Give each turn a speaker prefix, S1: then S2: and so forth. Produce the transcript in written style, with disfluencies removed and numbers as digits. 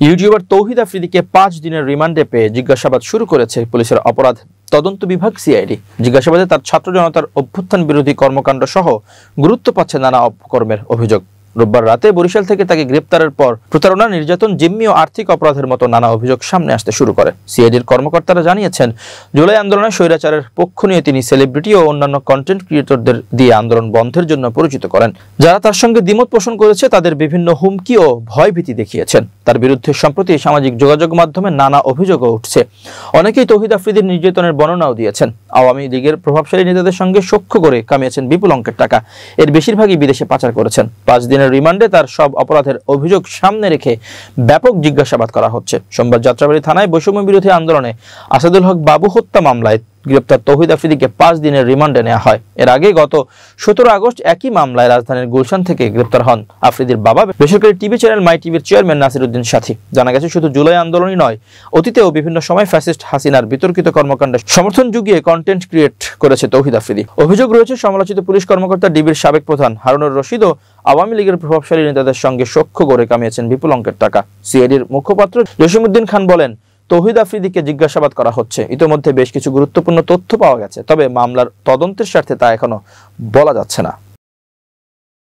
S1: YouTuber তৌহিদ আফ্রিদিকে 5 দিনের রিমান্ডে পেয়ে জিজ্ঞাসাবাদ শুরু করেছে পুলিশের অপরাধ তদন্ত বিভাগ সিআইডি। জিজ্ঞাসাবাদে তার ছাত্র জনতার অভ্যুত্থান বিরোধী কর্মকাণ্ড সহ গুরুত্ব পাচ্ছে নানা অপকর্মের অভিযোগ। রোববার রাতে বরিশাল থেকে তাকে গ্রেপ্তারের পর প্রতারণা, নির্যাতন, জিম্মি ও আর্থিক অপরাধের মতো নানা অভিযোগ সামনে আসতে শুরু করে। সিআইডির কর্মকর্তারা জানিয়েছেন, জুলাই আন্দোলনে স্বৈরাচারের পক্ষ নিয়ে তিনি সেলিব্রিটি ও অন্যান্য কন্টেন্ট ক্রিয়েটরদের দিয়ে আন্দোলন বন্ধের জন্য পরিচিত করেন। যারা তার সঙ্গে দ্বিমত পোষণ করেছে তাদের বিভিন্ন হুমকি ও ভয়ভীতি দেখিয়েছেন। তার বিরুদ্ধে সম্প্রতি সামাজিক যোগাযোগ মাধ্যমে নানা অভিযোগও উঠছে। অনেকেই তৌহিদ আফ্রিদির নির্যাতনের বর্ণনাও দিয়েছেন। আওয়ামী লীগের প্রভাবশালী নেতাদের সঙ্গে সখ্য করে কামিয়েছেন বিপুল অঙ্কের টাকা। এর বেশিরভাগই বিদেশে পাচার করেছেন। 5 দিনের রিমান্ডে তার সব অপরাধের অভিযোগ সামনে রেখে ব্যাপক জিজ্ঞাসাবাদ করা হচ্ছে। সোমবার যাত্রাবাড়ী থানায় বৈষম্য বিরোধী আন্দোলনে আসাদুল হক বাবু হত্যা মামলায় গ্রেপ্তার তৌহিদ আফ্রিদিকে 5 দিনের রিমান্ডে নেওয়া হয়। এর আগে গত 17 আগস্ট একই মামলায় রাজধানীর গুলশান থেকে গ্রেপ্তার হন আফ্রিদির বাবা, বেসরকারি টিভি চ্যানেল মাই টিভির চেয়ারম্যান নাসিরউদ্দিন সাথী। জানা গেছে, শুধু জুলাই আন্দোলনই নয়, অতীতেও বিভিন্ন সময় ফ্যাসিস্ট হাসিনার বিতর্কিত কর্মকাণ্ডে সমর্থন জুগিয়ে কন্টেন্ট ক্রিয়েট করেছে তৌহিদ আফ্রিদি। অভিযোগ রয়েছে, সমালোচিত পুলিশ কর্মকর্তা ডিবির সাবেক প্রধান হারুনুর রশিদ ও আওয়ামী লীগের প্রভাবশালী নেতাদের সঙ্গে সখ্য করে কামিয়েছেন বিপুল অঙ্কের টাকা। সিআইডির মুখপাত্র জসিমউদ্দিন খান বলেন, তৌহিদ আফ্রিদিকে জিজ্ঞাসাবাদ করা হচ্ছে। ইতোমধ্যে বেশ কিছু গুরুত্বপূর্ণ তথ্য পাওয়া গেছে, তবে মামলার তদন্তের স্বার্থে তা এখনো বলা যাচ্ছে না।